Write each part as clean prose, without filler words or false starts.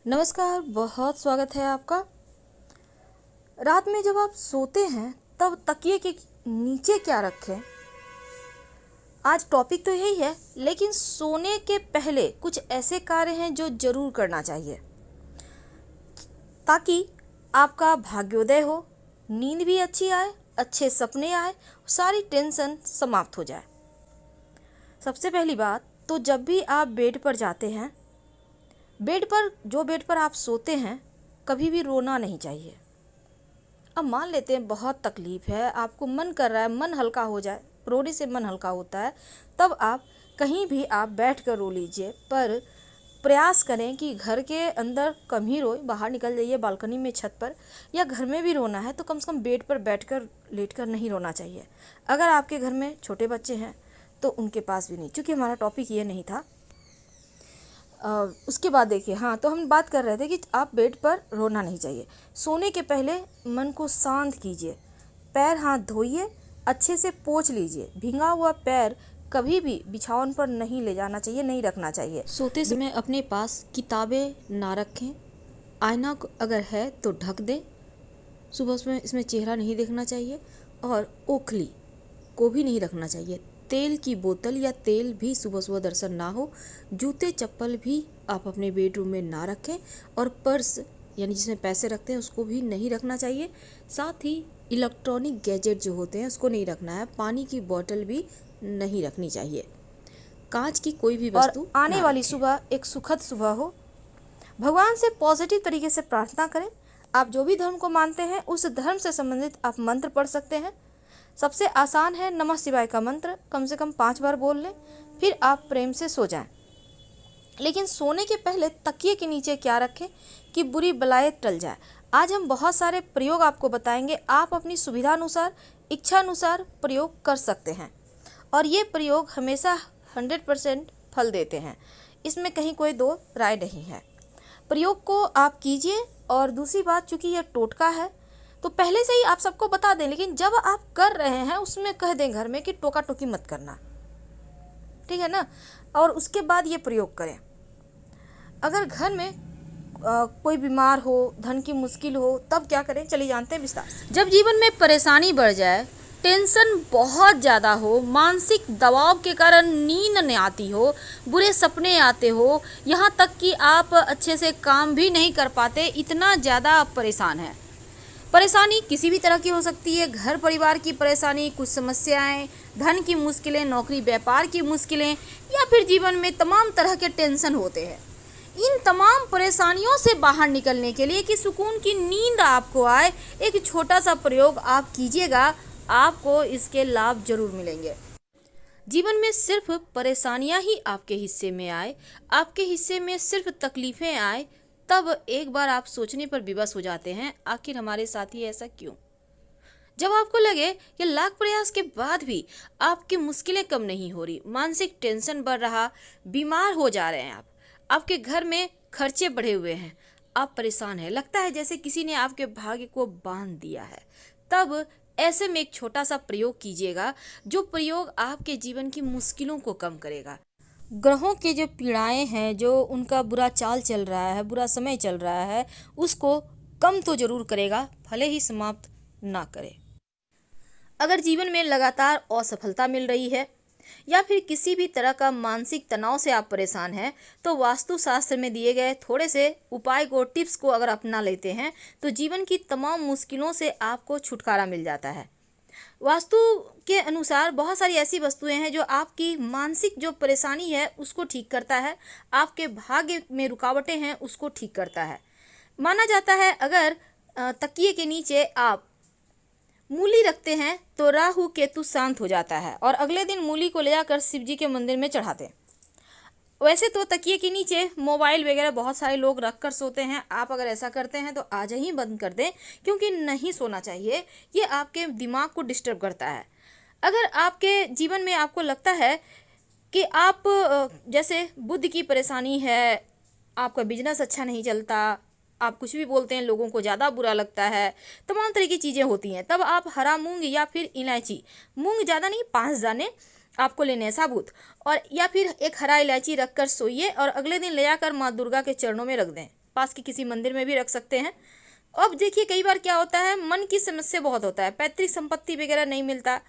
नमस्कार, बहुत स्वागत है आपका। रात में जब आप सोते हैं तब तकिए के नीचे क्या रखें? आज टॉपिक तो यही है, लेकिन सोने के पहले कुछ ऐसे कार्य हैं जो जरूर करना चाहिए ताकि आपका भाग्योदय हो, नींद भी अच्छी आए, अच्छे सपने आए, सारी टेंशन समाप्त हो जाए। सबसे पहली बात तो जब भी आप बेड पर जाते हैं, बेड पर आप सोते हैं, कभी भी रोना नहीं चाहिए। अब मान लेते हैं बहुत तकलीफ है, आपको मन कर रहा है मन हल्का हो जाए, रोने से मन हल्का होता है, तब आप कहीं भी आप बैठ कर रो लीजिए, पर प्रयास करें कि घर के अंदर कम ही रोए, बाहर निकल जाइए बालकनी में, छत पर, या घर में भी रोना है तो कम से कम बेड पर बैठकर लेटकर नहीं रोना चाहिए। अगर आपके घर में छोटे बच्चे हैं तो उनके पास भी नहीं, क्योंकि हमारा टॉपिक ये नहीं था। उसके बाद देखिए, हाँ, तो हम बात कर रहे थे कि आप बेड पर रोना नहीं चाहिए। सोने के पहले मन को शांत कीजिए, पैर हाथ धोइए, अच्छे से पोंछ लीजिए। भींगा हुआ पैर कभी भी बिछावन पर नहीं ले जाना चाहिए, नहीं रखना चाहिए। सोते समय अपने पास किताबें ना रखें, आईना अगर है तो ढक दें। सुबह इसमें चेहरा नहीं देखना चाहिए, और ओखली को भी नहीं रखना चाहिए। तेल की बोतल या तेल भी सुबह सुबह दर्शन ना हो। जूते चप्पल भी आप अपने बेडरूम में ना रखें, और पर्स यानी जिसमें पैसे रखते हैं उसको भी नहीं रखना चाहिए। साथ ही इलेक्ट्रॉनिक गैजेट जो होते हैं उसको नहीं रखना है। पानी की बोतल भी नहीं रखनी चाहिए। कांच की कोई भी वस्तु और आने वाली सुबह एक सुखद सुबह हो। भगवान से पॉजिटिव तरीके से प्रार्थना करें। आप जो भी धर्म को मानते हैं उस धर्म से संबंधित आप मंत्र पढ़ सकते हैं। सबसे आसान है नमः शिवाय का मंत्र, कम से कम 5 बार बोल लें, फिर आप प्रेम से सो जाएं। लेकिन सोने के पहले तकिए के नीचे क्या रखें कि बुरी बलाएं टल जाए। आज हम बहुत सारे प्रयोग आपको बताएंगे, आप अपनी सुविधा अनुसार, इच्छा अनुसार प्रयोग कर सकते हैं, और ये प्रयोग हमेशा 100% फल देते हैं, इसमें कहीं कोई दो राय नहीं है। प्रयोग को आप कीजिए। और दूसरी बात, चूँकि यह टोटका है तो पहले से ही आप सबको बता दें, लेकिन जब आप कर रहे हैं उसमें कह दें घर में कि टोका टोकी मत करना, ठीक है ना। और उसके बाद ये प्रयोग करें। अगर घर में कोई बीमार हो, धन की मुश्किल हो, तब क्या करें, चलिए जानते हैं विस्तार से। जब जीवन में परेशानी बढ़ जाए, टेंशन बहुत ज़्यादा हो, मानसिक दबाव के कारण नींद नहीं आती हो, बुरे सपने आते हो, यहाँ तक कि आप अच्छे से काम भी नहीं कर पाते, इतना ज़्यादा आप परेशान हैं। परेशानी किसी भी तरह की हो सकती है, घर परिवार की परेशानी, कुछ समस्याएं, धन की मुश्किलें, नौकरी व्यापार की मुश्किलें, या फिर जीवन में तमाम तरह के टेंशन होते हैं। इन तमाम परेशानियों से बाहर निकलने के लिए कि सुकून की नींद आपको आए, एक छोटा सा प्रयोग आप कीजिएगा, आपको इसके लाभ जरूर मिलेंगे। जीवन में सिर्फ परेशानियां ही आपके हिस्से में आए, आपके हिस्से में सिर्फ तकलीफें आए, तब एक बार आप सोचने पर विवश हो जाते हैं, आखिर हमारे साथ ही ऐसा क्यों। जब आपको लगे कि लाख प्रयास के बाद भी आपकी मुश्किलें कम नहीं हो रही, मानसिक टेंशन बढ़ रहा, बीमार हो जा रहे हैं, आपके घर में खर्चे बढ़े हुए हैं, आप परेशान हैं, लगता है जैसे किसी ने आपके भाग्य को बांध दिया है, तब ऐसे में एक छोटा सा प्रयोग कीजिएगा, जो प्रयोग आपके जीवन की मुश्किलों को कम करेगा। ग्रहों के जो पीड़ाएं हैं, जो उनका बुरा चाल चल रहा है, बुरा समय चल रहा है, उसको कम तो जरूर करेगा, भले ही समाप्त ना करे। अगर जीवन में लगातार असफलता मिल रही है, या फिर किसी भी तरह का मानसिक तनाव से आप परेशान हैं, तो वास्तुशास्त्र में दिए गए थोड़े से उपाय को, टिप्स को अगर अपना लेते हैं तो जीवन की तमाम मुश्किलों से आपको छुटकारा मिल जाता है। वास्तु के अनुसार बहुत सारी ऐसी वस्तुएं हैं जो आपकी मानसिक जो परेशानी है उसको ठीक करता है, आपके भाग्य में रुकावटें हैं उसको ठीक करता है। माना जाता है अगर तकिए के नीचे आप मूली रखते हैं तो राहु केतु शांत हो जाता है, और अगले दिन मूली को ले जाकर शिव जी के मंदिर में चढ़ाते हैं। वैसे तो तकिए के नीचे मोबाइल वगैरह बहुत सारे लोग रख कर सोते हैं, आप अगर ऐसा करते हैं तो आज ही बंद कर दें, क्योंकि नहीं सोना चाहिए, ये आपके दिमाग को डिस्टर्ब करता है। अगर आपके जीवन में आपको लगता है कि आप जैसे बुद्ध की परेशानी है, आपका बिजनेस अच्छा नहीं चलता, आप कुछ भी बोलते हैं लोगों को ज़्यादा बुरा लगता है, तमाम तरह की चीज़ें होती हैं, तब आप हरा मूंग या फिर इलायची, मूंग ज़्यादा नहीं 5 दाने आपको लेने हैं साबुत, और या फिर एक हरा इलायची रखकर सोइए, और अगले दिन ले जाकर माँ दुर्गा के चरणों में रख दें। पास के किसी मंदिर में भी रख सकते हैं। अब देखिए कई बार क्या होता है, मन की समस्या बहुत होता है, पैतृक संपत्ति वगैरह नहीं मिलता,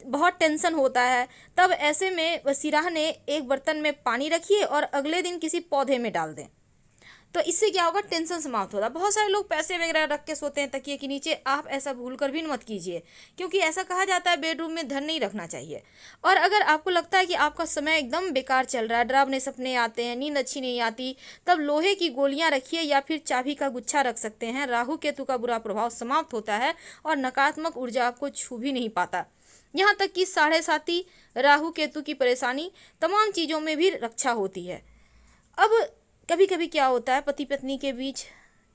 बहुत टेंशन होता है। तब ऐसे में सिराहने एक बर्तन में पानी रखिए और अगले दिन किसी पौधे में डाल दें, तो इससे क्या होगा, टेंशन समाप्त होगा। बहुत सारे लोग पैसे वगैरह रख के सोते हैं तकिए के नीचे, आप ऐसा भूल कर भी मत कीजिए, क्योंकि ऐसा कहा जाता है बेडरूम में धन नहीं रखना चाहिए। और अगर आपको लगता है कि आपका समय एकदम बेकार चल रहा है, डरावने सपने आते हैं, नींद अच्छी नहीं आती, तब लोहे की गोलियां रखिए या फिर चाबी का गुच्छा रख सकते हैं। राहु केतु का बुरा प्रभाव समाप्त होता है और नकारात्मक ऊर्जा आपको छू भी नहीं पाता। यहाँ तक कि साढ़े साथी, राहु केतु की परेशानी, तमाम चीज़ों में भी रक्षा होती है। अब कभी कभी क्या होता है, पति पत्नी के बीच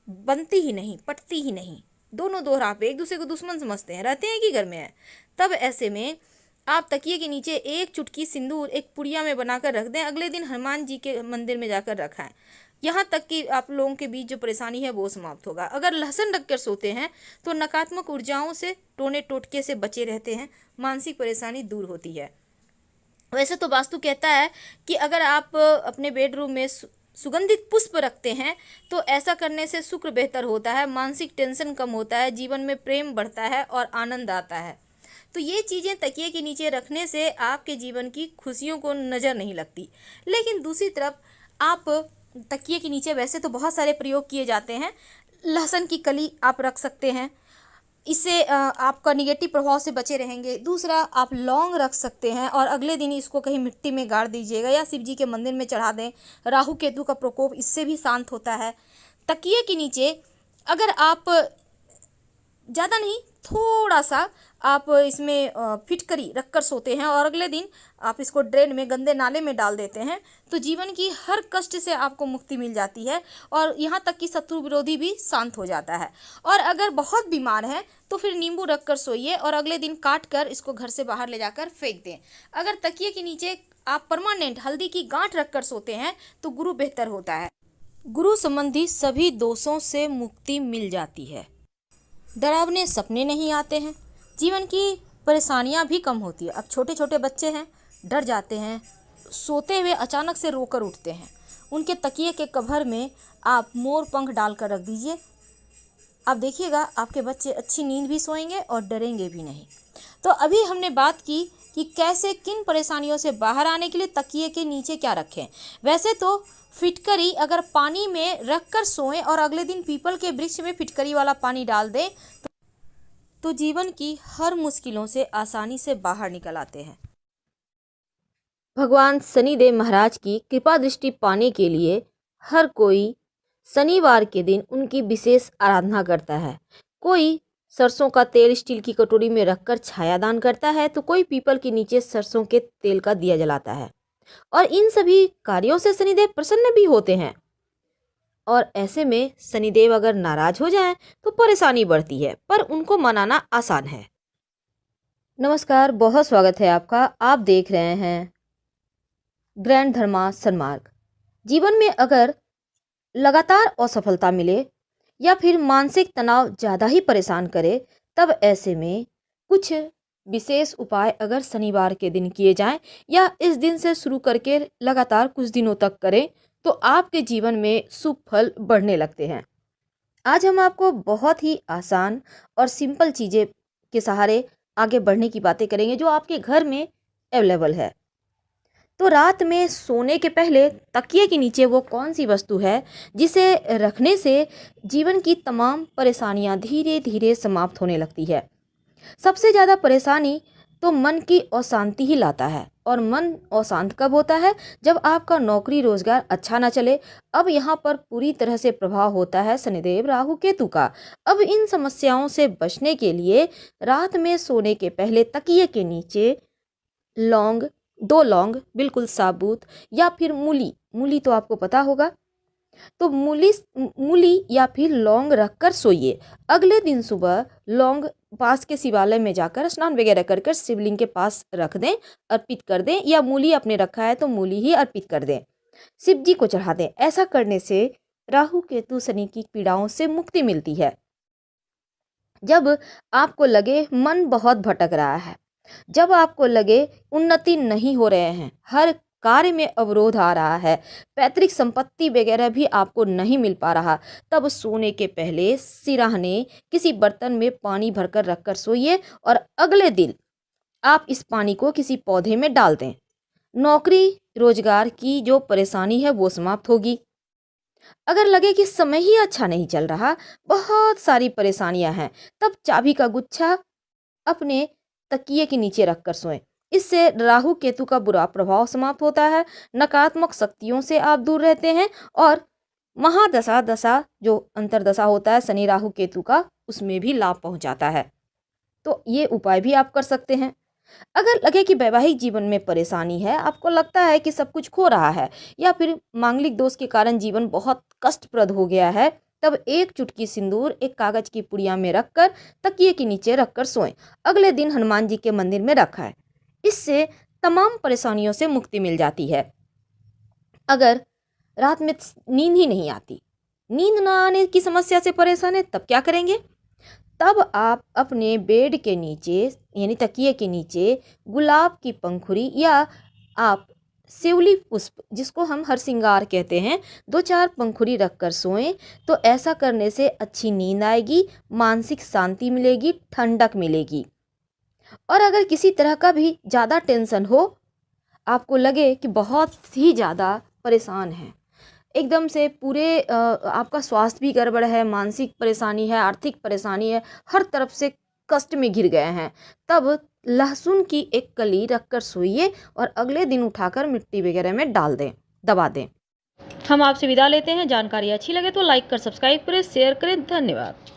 बनती ही नहीं, पटती ही नहीं, दोनों दो राह पे एक दूसरे को दुश्मन समझते हैं, रहते हैं कि घर में है। तब ऐसे में आप तकिए के नीचे एक चुटकी सिंदूर एक पुड़िया में बनाकर रख दें, अगले दिन हनुमान जी के मंदिर में जाकर रखाएं। यहाँ तक कि आप लोगों के बीच जो परेशानी है वो समाप्त होगा। अगर लहसुन रख कर सोते हैं तो नकारात्मक ऊर्जाओं से, टोने टोटके से बचे रहते हैं, मानसिक परेशानी दूर होती है। वैसे तो वास्तु कहता है कि अगर आप अपने बेडरूम में सुगंधित पुष्प रखते हैं तो ऐसा करने से शुक्र बेहतर होता है, मानसिक टेंशन कम होता है, जीवन में प्रेम बढ़ता है और आनंद आता है। तो ये चीज़ें तकिए के नीचे रखने से आपके जीवन की खुशियों को नज़र नहीं लगती। लेकिन दूसरी तरफ आप तकिए के नीचे वैसे तो बहुत सारे प्रयोग किए जाते हैं, लहसुन की कली आप रख सकते हैं, इससे आपका निगेटिव प्रभाव से बचे रहेंगे। दूसरा, आप लौंग रख सकते हैं और अगले दिन इसको कहीं मिट्टी में गाड़ दीजिएगा या शिव जी के मंदिर में चढ़ा दें। राहु केतु का प्रकोप इससे भी शांत होता है। तकिए के नीचे अगर आप ज़्यादा नहीं, थोड़ा सा आप इसमें फिटकरी रखकर सोते हैं और अगले दिन आप इसको ड्रेन में, गंदे नाले में डाल देते हैं, तो जीवन की हर कष्ट से आपको मुक्ति मिल जाती है और यहाँ तक कि शत्रु विरोधी भी शांत हो जाता है। और अगर बहुत बीमार हैं तो फिर नींबू रख कर सोइए और अगले दिन काट कर इसको घर से बाहर ले जाकर फेंक दें। अगर तकिए के नीचे आप परमानेंट हल्दी की गांठ रख कर सोते हैं तो गुरु बेहतर होता है, गुरु संबंधी सभी दोषों से मुक्ति मिल जाती है, डरावने सपने नहीं आते हैं, जीवन की परेशानियां भी कम होती है। अब छोटे छोटे बच्चे हैं, डर जाते हैं, सोते हुए अचानक से रोकर उठते हैं, उनके तकिए के कवर में आप मोर पंख डालकर रख दीजिए। आप देखिएगा आपके बच्चे अच्छी नींद भी सोएंगे और डरेंगे भी नहीं। तो अभी हमने बात की कि कैसे, किन परेशानियों से बाहर आने के लिए तकिए के नीचे क्या रखें। वैसे तो फिटकरी अगर पानी में रख कर सोएं और अगले दिन पीपल के वृक्ष में फिटकरी वाला पानी डाल दें तो जीवन की हर मुश्किलों से आसानी से बाहर निकल आते हैं। भगवान शनिदेव महाराज की कृपा दृष्टि पाने के लिए हर कोई शनिवार के दिन उनकी विशेष आराधना करता है। कोई सरसों का तेल स्टील की कटोरी में रखकर छाया दान करता है, तो कोई पीपल के नीचे सरसों के तेल का दिया जलाता है। और इन सभी कार्यों से शनिदेव प्रसन्न भी होते हैं। और ऐसे में शनिदेव अगर नाराज हो जाएं तो परेशानी बढ़ती है, पर उनको मनाना आसान है। नमस्कार, बहुत स्वागत है आपका। आप देख रहे हैं ग्रैंड धर्मा सन्मार्ग। जीवन में अगर लगातार असफलता मिले या फिर मानसिक तनाव ज़्यादा ही परेशान करे, तब ऐसे में कुछ विशेष उपाय अगर शनिवार के दिन किए जाएं या इस दिन से शुरू करके लगातार कुछ दिनों तक करें तो आपके जीवन में शुभ फल बढ़ने लगते हैं। आज हम आपको बहुत ही आसान और सिंपल चीज़ें के सहारे आगे बढ़ने की बातें करेंगे जो आपके घर में अवेलेबल है। तो रात में सोने के पहले तकिए के नीचे वो कौन सी वस्तु है जिसे रखने से जीवन की तमाम परेशानियां धीरे धीरे समाप्त होने लगती है। सबसे ज़्यादा परेशानी तो मन की अशांति ही लाता है, और मन अशांत कब होता है? जब आपका नौकरी रोजगार अच्छा ना चले। अब यहाँ पर पूरी तरह से प्रभाव होता है शनिदेव राहु केतु का। अब इन समस्याओं से बचने के लिए रात में सोने के पहले तकिए के नीचे लौंग, 2 लौंग बिल्कुल साबुत, या फिर मूली तो आपको पता होगा, तो मूली या फिर लौंग रखकर सोइए। अगले दिन सुबह लौंग पास के शिवालय में जाकर स्नान वगैरह कर कर शिवलिंग के पास रख दें, अर्पित कर दें, या मूली आपने रखा है तो मूली ही अर्पित कर दें, शिव जी को चढ़ा दें। ऐसा करने से राहु केतु शनि की पीड़ाओं से मुक्ति मिलती है। जब आपको लगे मन बहुत भटक रहा है, जब आपको लगे उन्नति नहीं हो रहे हैं, हर कार्य में अवरोध आ रहा है, पैतृक संपत्ति वगैरह भी आपको नहीं मिल पा रहा, तब सोने के पहले सिरहाने किसी बर्तन में पानी भरकर रखकर सोइए और अगले दिन आप इस पानी को किसी पौधे में डाल दें। नौकरी रोजगार की जो परेशानी है वो समाप्त होगी। अगर लगे कि समय ही अच्छा नहीं चल रहा, बहुत सारी परेशानियां हैं, तब चाबी का गुच्छा अपने तकिए के नीचे रखकर सोएं। इससे राहु केतु का बुरा प्रभाव समाप्त होता है, नकारात्मक शक्तियों से आप दूर रहते हैं और महादशा दशा जो अंतरदशा होता है शनि राहु केतु का, उसमें भी लाभ पहुंचाता है। तो ये उपाय भी आप कर सकते हैं। अगर लगे कि वैवाहिक जीवन में परेशानी है, आपको लगता है कि सब कुछ खो रहा है या फिर मांगलिक दोष के कारण जीवन बहुत कष्टप्रद हो गया है, तब एक चुटकी सिंदूर एक कागज की पुड़िया में रखकर तकिए के नीचे रखकर सोएं। अगले दिन हनुमान जी के मंदिर में रखा है। इससे तमाम परेशानियों से मुक्ति मिल जाती है। अगर रात में नींद ही नहीं आती, नींद ना आने की समस्या से परेशान है, तब क्या करेंगे? तब आप अपने बेड के नीचे यानी तकिए के नीचे गुलाब की पंखुड़ी या आप शिवली पुष्प, जिसको हम हरसिंगार कहते हैं, 2-4 पंखुड़ी रखकर सोएं। तो ऐसा करने से अच्छी नींद आएगी, मानसिक शांति मिलेगी, ठंडक मिलेगी। और अगर किसी तरह का भी ज़्यादा टेंशन हो, आपको लगे कि बहुत ही ज़्यादा परेशान हैं, एकदम से पूरे आपका स्वास्थ्य भी गड़बड़ है, मानसिक परेशानी है, आर्थिक परेशानी है, हर तरफ से कष्ट में घिर गए हैं, तब लहसुन की एक कली रखकर सोइए और अगले दिन उठाकर मिट्टी वगैरह में डाल दें, दबा दें। हम आपसे विदा लेते हैं। जानकारी अच्छी लगे तो लाइक कर सब्सक्राइब करें, शेयर करें। धन्यवाद।